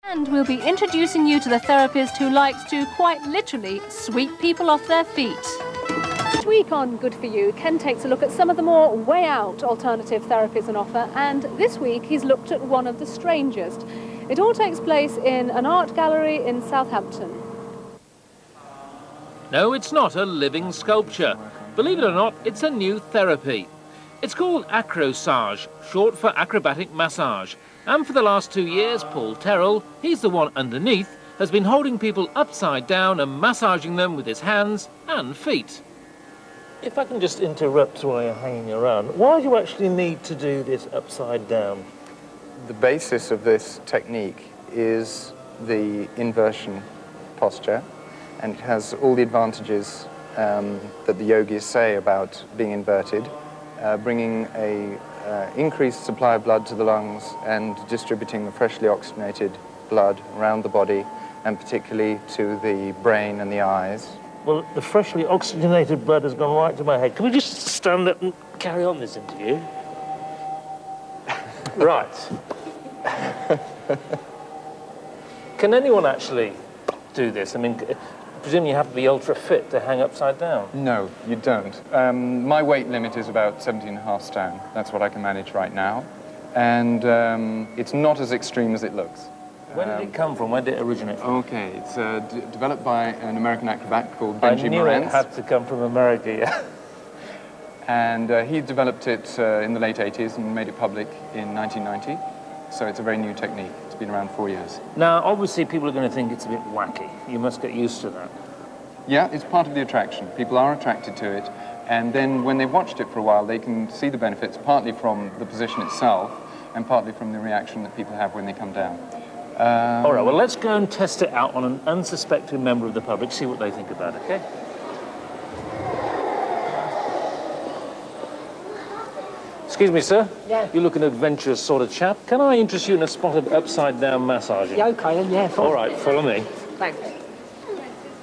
And we'll be introducing you to the therapist who likes to, quite literally, sweep people off their feet. This week on Good For You, Ken takes a look at some of the more way-out alternative therapies on offer, and this week he's looked at one of the strangest. It all takes place in an art gallery in Southampton. No, it's not a living sculpture. Believe it or not, it's a new therapy. It's called acrosage, short for acrobatic massage. And for the last 2 years, Paul Terrell, he's the one underneath, has been holding people upside down and massaging them with his hands and feet. If I can just interrupt while you're hanging around, why do you actually need to do this upside down? The basis of this technique is the inversion posture, and it has all the advantages that the yogis say about being inverted, bringing a increased supply of blood to the lungs and distributing the freshly oxygenated blood around the body, and particularly to the brain and the eyes. Well, the freshly oxygenated blood has gone right to my head. Can we just stand up and carry on this interview? Right. Can anyone actually do this? I mean, presumably you have to be ultra fit to hang upside down. No, you don't. My weight limit is about 17.5 stone. That's what I can manage right now. And it's not as extreme as it looks. Where did it come from? Where did it originate from? Okay, it's developed by an American acrobat called Benji I knew Morantz. it had to come from America, yeah. And he developed it in the late 80s and made it public in 1990. So it's a very new technique. It's been around 4 years. Now, obviously, people are going to think it's a bit wacky. You must get used to that. Yeah, it's part of the attraction. People are attracted to it. And then when they've watched it for a while, they can see the benefits, partly from the position itself and partly from the reaction that people have when they come down. All right, well, let's go and test it out on an unsuspecting member of the public, see what they think about it, okay? Excuse me, sir? Yeah. You look an adventurous sort of chap. Can I interest you in a spot of upside-down massaging? Yeah, okay then, yeah. All right, follow me. Thanks.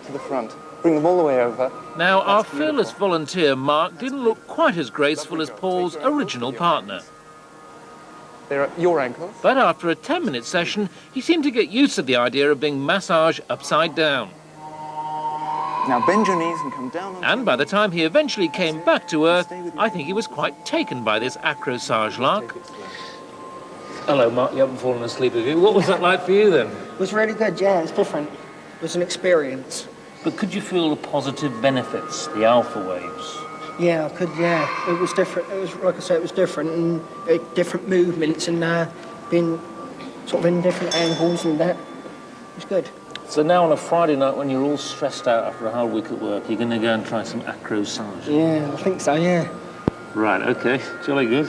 To the front. Bring them all the way over. Now, our fearless volunteer, Mark, didn't look quite as graceful as Paul's original partner. They're at your ankles. But after a 10-minute session, he seemed to get used to the idea of being massaged upside down. Now bend your knees and come down. And by the time he eventually came back to earth, I think he was quite taken by this acrosage lark. Hello, Mark. You haven't fallen asleep, have you? What was that like for you, then? It was really good, yeah, it's different. It was an experience. But could you feel the positive benefits, the alpha waves? Yeah, I could, yeah. It was different. It was, like I say, it was different, and different movements, and being sort of in different angles and that. It was good. So now on a Friday night when you're all stressed out after a hard week at work, you're going to go and try some acrosage? Yeah, I think so, yeah. Right, OK. Jolly good.